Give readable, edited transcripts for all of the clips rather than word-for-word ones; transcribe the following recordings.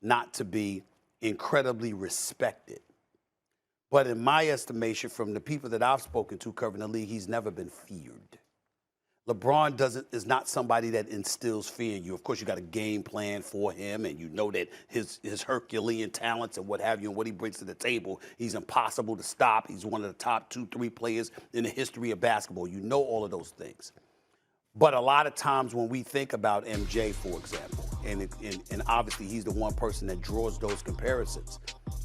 not to be incredibly respected. But in my estimation, from the people that I've spoken to covering the league, he's never been feared. LeBron is not somebody that instills fear in you. Of course, you got a game plan for him, and you know that his Herculean talents and what have you, and what he brings to the table, he's impossible to stop. He's one of the top 2-3 players in the history of basketball. You know all of those things. But a lot of times when we think about MJ, for example, and obviously he's the one person that draws those comparisons,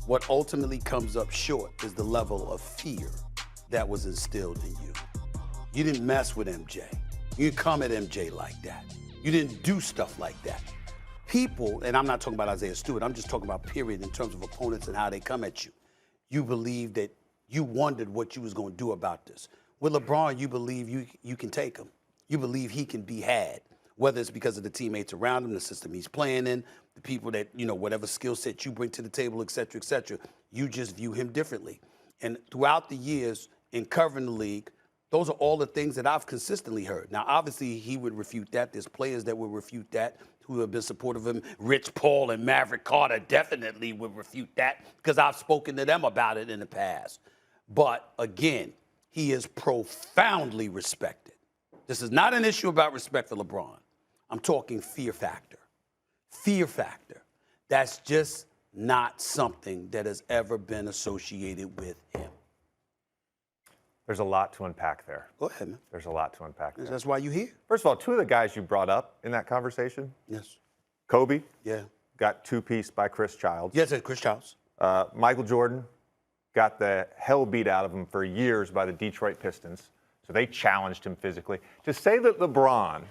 what ultimately comes up short is the level of fear that was instilled in you. You didn't mess with MJ. You didn't come at MJ like that. You didn't do stuff like that. People, and I'm not talking about Isaiah Stewart, I'm just talking about period in terms of opponents and how they come at you. You believe that you wondered what you was going to do about this. With LeBron, you believe you can take him. You believe he can be had, whether it's because of the teammates around him, the system he's playing in, the people that, whatever skill set you bring to the table, et cetera, et cetera. You just view him differently. And throughout the years in covering the league, those are all the things that I've consistently heard. Now, obviously, he would refute that. There's players that would refute that who have been supportive of him. Rich Paul and Maverick Carter definitely would refute that because I've spoken to them about it in the past. But, again, he is profoundly respected. This is not an issue about respect for LeBron. I'm talking fear factor. Fear factor. That's just not something that has ever been associated with him. There's a lot to unpack there. Go ahead, man. There's a lot to unpack there. That's why you're here. First of all, two of the guys you brought up in that conversation. Yes. Kobe. Yeah. Got two-piece by Chris Childs. Yes, Chris Childs. Michael Jordan got the hell beat out of him for years by the Detroit Pistons. So they challenged him physically. To say that LeBron,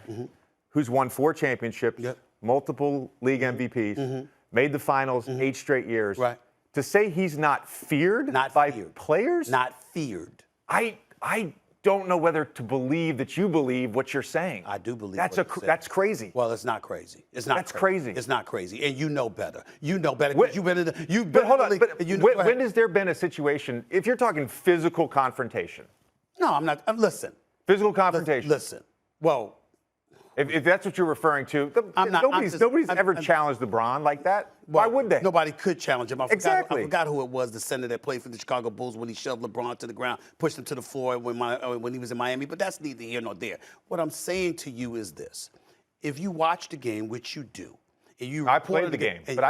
who's won 4 championships, multiple league MVPs, made the finals 8 straight years, to say he's not feared by players? Not feared. I don't know whether to believe that you believe what you're saying. I do believe that's crazy. Well, it's not crazy. It's not. That's crazy. It's not crazy, and you know better. You know better. You've been in the. But hold on. When has there been a situation? If you're talking physical confrontation. No, I'm not. Listen. Physical confrontation. Listen. Well. If that's what you're referring to, nobody's ever challenged LeBron like that. Why would they? Nobody could challenge him. I forgot who it was, the center that played for the Chicago Bulls when he shoved LeBron to the ground, pushed him to the floor when he was in Miami. But that's neither here nor there. What I'm saying to you is this. If you watch the game, which you do, I played the game, Stephen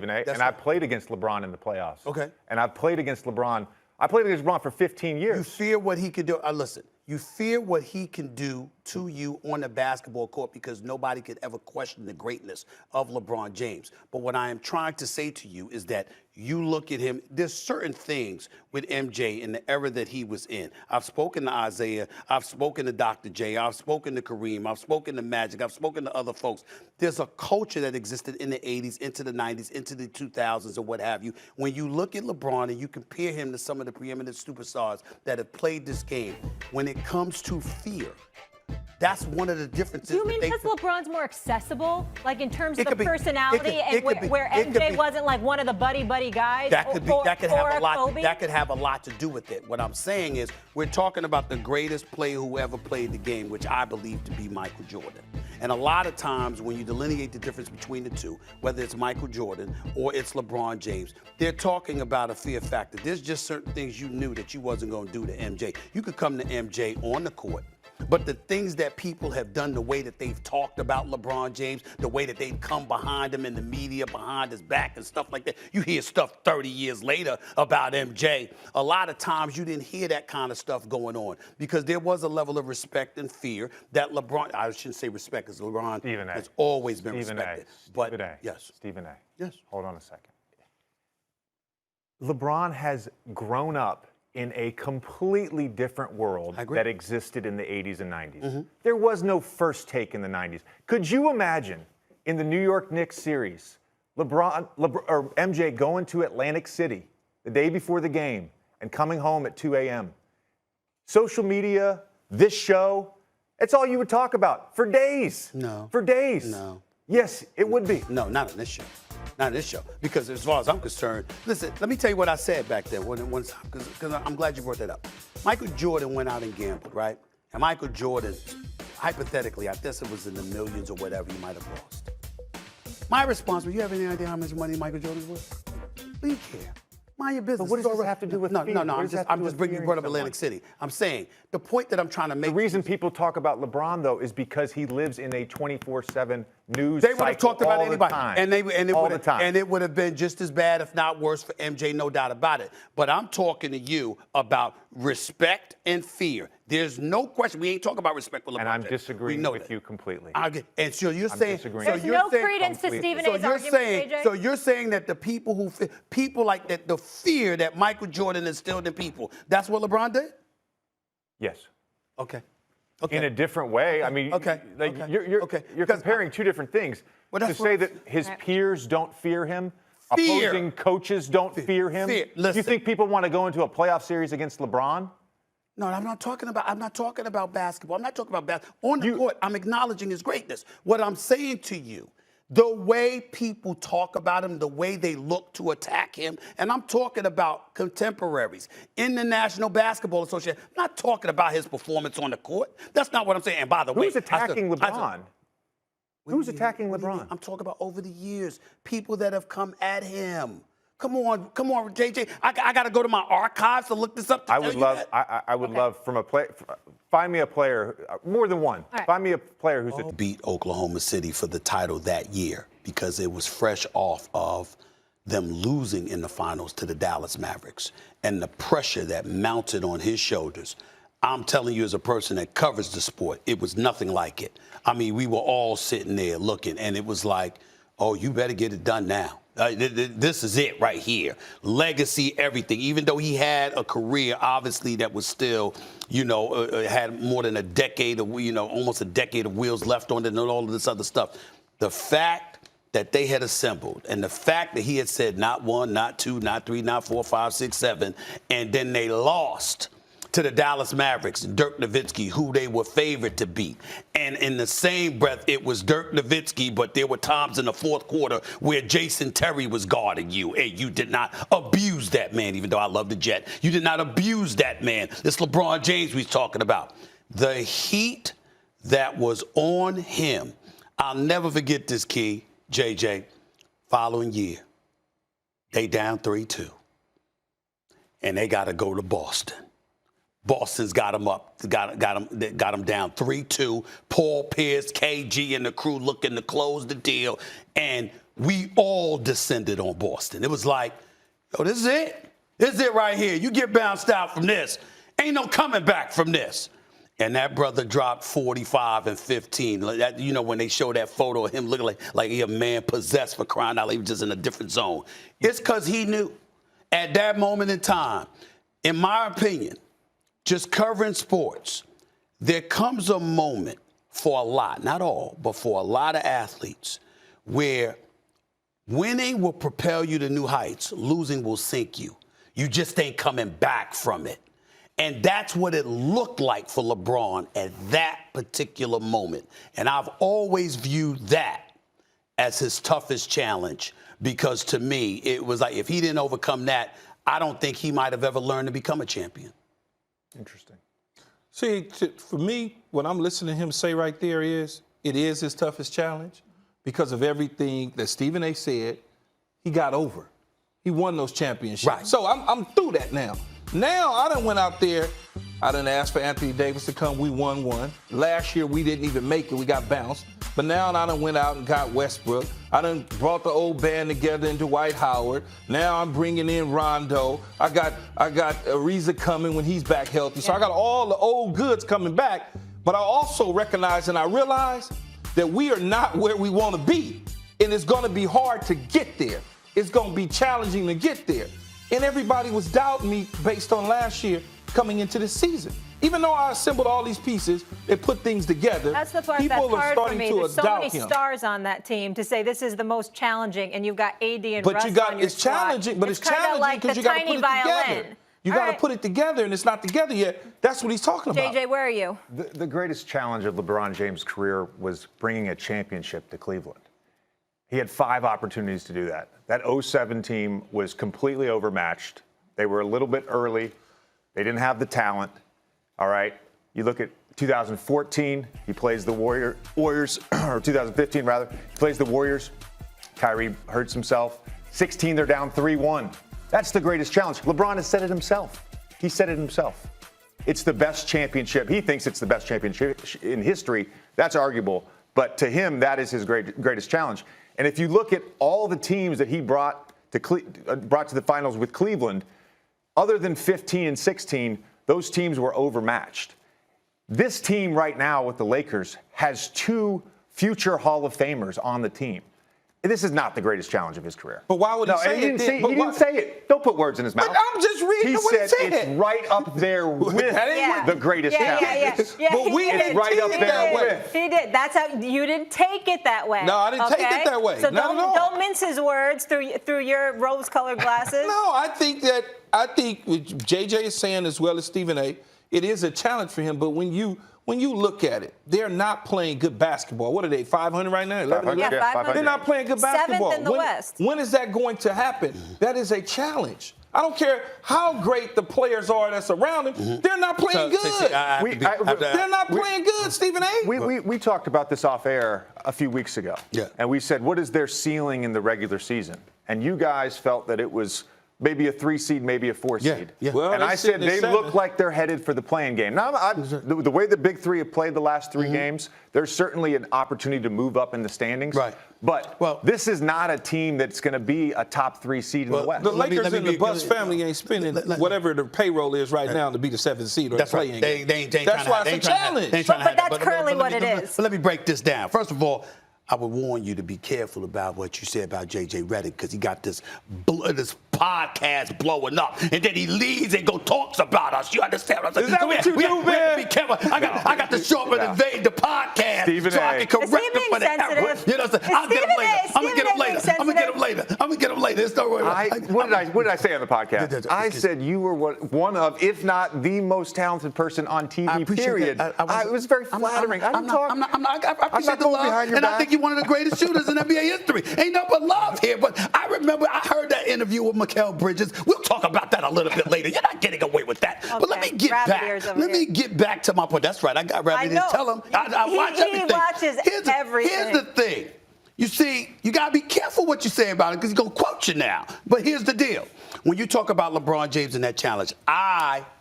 A. And I played against LeBron in the playoffs. Okay. And I've played against LeBron. I played against LeBron for 15 years. You fear what he could do. Listen. You fear what he can do to you on the basketball court because nobody could ever question the greatness of LeBron James. But what I am trying to say to you is that you look at him, there's certain things with MJ in the era that he was in. I've spoken to Isaiah, I've spoken to Dr. J, I've spoken to Kareem, I've spoken to Magic, I've spoken to other folks. There's a culture that existed in the 80s, into the 90s, into the 2000s, or what have you. When you look at LeBron and you compare him to some of the preeminent superstars that have played this game, when it comes to fear, that's one of the differences. Do you mean because LeBron's more accessible, like in terms of the personality, and where MJ wasn't like one of the buddy guys? That could have a lot to do with it. What I'm saying is, we're talking about the greatest player who ever played the game, which I believe to be Michael Jordan. And a lot of times, when you delineate the difference between the two, whether it's Michael Jordan or it's LeBron James, they're talking about a fear factor. There's just certain things you knew that you wasn't going to do to MJ. You could come to MJ on the court, but the things that people have done, the way that they've talked about LeBron James, the way that they've come behind him in the media, behind his back and stuff like that, you hear stuff 30 years later about MJ. A lot of times you didn't hear that kind of stuff going on because there was a level of respect and fear that LeBron, I shouldn't say respect because LeBron has always been respected. Yes. Stephen A. Yes. Hold on a second. LeBron has grown up in a completely different world that existed in the 80s and 90s. There was no First Take in the 90s. Could you imagine in the New York Knicks series, MJ going to Atlantic City the day before the game and coming home at 2 a.m.? Social media, this show, it's all you would talk about for days. No. For days. No. Yes, it would be. No, not on this show. Not on this show. Because as far as I'm concerned, listen, let me tell you what I said back there because I'm glad you brought that up. Michael Jordan went out and gambled, right? And Michael Jordan, hypothetically, I guess it was in the millions or whatever, he might have lost. My response was, you have any idea how much money Michael Jordan's worth? What do you care? Mind your business. But what does this have to do with no, fear? No, What does it have to I'm do just with bringing you fearing brought up someone? Atlantic City. I'm saying the point that I'm trying to make. The reason people talk about LeBron, though, is because he lives in a 24/7 news They would have talked about anybody, and it would have been just as bad, if not worse, for MJ, no doubt about it. But I'm talking to you about respect and fear. There's no question. We ain't talking about respect for LeBron. And I'm disagreeing with you completely. And so you're saying, there's no credence to Stephen A's argument, JJ. So you're saying that the people like that, the fear that Michael Jordan instilled in people, that's what LeBron did? Yes. Okay. In a different way. I mean, you're comparing two different things. Well, to say that his peers don't fear him, opposing coaches don't fear him. Do you think people want to go into a playoff series against LeBron? No, I'm not talking about basketball. I'm not talking about basketball. On the court, I'm acknowledging his greatness. What I'm saying to you, the way people talk about him, the way they look to attack him, and I'm talking about contemporaries in the National Basketball Association. I'm not talking about his performance on the court. That's not what I'm saying. And by the way, who's attacking LeBron? Who's attacking LeBron? I'm talking about over the years, people that have come at him. Come on, JJ. I got to go to my archives to look this up. I would love from a player. Find me a player, more than one. Right. Find me a player who's beat Oklahoma City for the title that year because it was fresh off of them losing in the finals to the Dallas Mavericks and the pressure that mounted on his shoulders. I'm telling you, as a person that covers the sport, it was nothing like it. I mean, we were all sitting there looking, and it was like, oh, you better get it done now. This is it right here. Legacy, everything. Even though he had a career, obviously, that was still, had more than a decade of, almost a decade of wheels left on it and all of this other stuff. The fact that they had assembled and the fact that he had said not one, not two, not three, not four, 5, 6, 7, and then they lost to the Dallas Mavericks, Dirk Nowitzki, who they were favored to beat. And in the same breath, it was Dirk Nowitzki, but there were times in the fourth quarter where Jason Terry was guarding you, and you did not abuse that man, even though I love the Jet. You did not abuse that man. This LeBron James we're talking about. The heat that was on him, I'll never forget this, Key, JJ, following year. They down 3-2, and they got to go to Boston. Boston's got him up, got him down 3-2. Paul Pierce, KG, and the crew looking to close the deal, and we all descended on Boston. It was like, yo, this is it. This is it right here. You get bounced out from this. Ain't no coming back from this. And that brother dropped 45 and 15. When they show that photo of him looking like he a man possessed, for crying out loud, he was just in a different zone. It's because he knew at that moment in time, in my opinion, just covering sports, there comes a moment for a lot, not all, but for a lot of athletes where winning will propel you to new heights, losing will sink you. You just ain't coming back from it. And that's what it looked like for LeBron at that particular moment. And I've always viewed that as his toughest challenge because to me, it was like if he didn't overcome that, I don't think he might have ever learned to become a champion. Interesting. See, for me, what I'm listening to him say right there is, it is his toughest challenge because of everything that Stephen A. said. He got over. He won those championships. Right. So I'm through that now. Now I done went out there. I done asked for Anthony Davis to come. We won one. Last year we didn't even make it. We got bounced. But now I done went out and got Westbrook. I done brought the old band together in Dwight Howard. Now I'm bringing in Rondo. I got Ariza coming when he's back healthy. So I got all the old goods coming back. But I also recognize and I realize that we are not where we want to be. And it's going to be hard to get there. It's going to be challenging to get there. And everybody was doubting me based on last year coming into the season. Even though I assembled all these pieces and put things together, that's the part people that's hard are starting for me. to There's so doubt many him. stars on that team to say this is the most challenging, and you've got AD and but Russ you got on your it's challenging, squad. but it's challenging because you got to put it together. You got to put it together, and it's not together yet. That's what he's talking about. JJ, where are you? The greatest challenge of LeBron James' career was bringing a championship to Cleveland. He had 5 opportunities to do that. That 07 team was completely overmatched. They were a little bit early. They didn't have the talent. All right. You look at 2014, he plays the Warriors, or 2015 rather, he plays the Warriors. Kyrie hurts himself. 16, they're down 3-1. That's the greatest challenge. LeBron has said it himself. He said it himself. It's the best championship. He thinks it's the best championship in history. That's arguable. But to him, that is his greatest challenge. And if you look at all the teams that he brought to the finals with Cleveland, other than 15 and 16, those teams were overmatched. This team right now with the Lakers has 2 future Hall of Famers on the team. This is not the greatest challenge of his career. But why would he say it? He didn't say it. Don't put words in his mouth. But I'm just reading what he said. It's right up there with the greatest challenge. Yeah, but it's right up there with. He did. That's how you didn't take it that way. No, I didn't take it that way. So Not at all. don't mince his words through your rose-colored glasses. No, I think what JJ is saying as well as Stephen A. It is a challenge for him, but when you look at it, they're not playing good basketball. What are they, 500 right now? 500, yeah, 500. They're not playing good basketball. 7th in the West. When is that going to happen? That is a challenge. I don't care how great the players are that's around him. They're not playing good. They're not playing good, Stephen A. We talked about this off air a few weeks ago. Yeah. And we said, what is their ceiling in the regular season? And you guys felt that it was maybe a 3 seed, maybe a 4 seed. Yeah. Well, and I said they look like they're headed for the play-in game. Now, the way the Big Three have played the last 3 games, there's certainly an opportunity to move up in the standings. Right. But this is not a team that's going to be a top 3 seed in the West. The Lakers and the Bucks family ain't spending whatever the payroll is right now to be the 7th seed or the play-in game. That's why it's a challenge. But that's currently what it is. But let me break this down. First of all, I would warn you to be careful about what you say about J.J. Redick because he got this podcast blowing up, and then he leaves and go talks about us. You understand what I'm saying? Is that what you do, man? We have to be careful. I got to show up and invade the podcast Stephen so I can correct him for the error. You know what I'm saying? I'll get him later. I'm gonna get him later. It's no worry. What did I say on the podcast? I said you were one of, if not the most talented person on TV. Period. It was very flattering. I appreciate the love, behind your back. I think you're one of the greatest shooters in NBA history. Ain't nothing but love here. But I remember I heard that interview with Mikal Bridges. We'll talk about that a little bit later. You're not getting away with that. Okay. But let me get back. Let me get back to my point. That's right. I got Rabbit to tell him. I watch everything. He watches everything. Here's the thing. You see, you got to be careful what you say about it because he's going to quote you now. But here's the deal. When you talk about LeBron James and that challenge,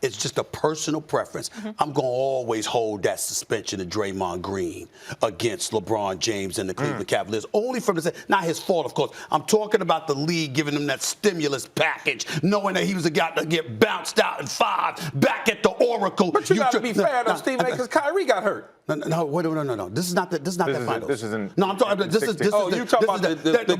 it's just a personal preference. I'm going to always hold that suspension of Draymond Green against LeBron James and the Cleveland Cavaliers, only from not his fault, of course. I'm talking about the league giving him that stimulus package, knowing that he was a guy to get bounced out in 5 back at the Oracle. But you got to be fair, though, Stephen A., because Kyrie got hurt. No. This is not the finals. This isn't. No, I'm talking. This is. Oh, you talking about the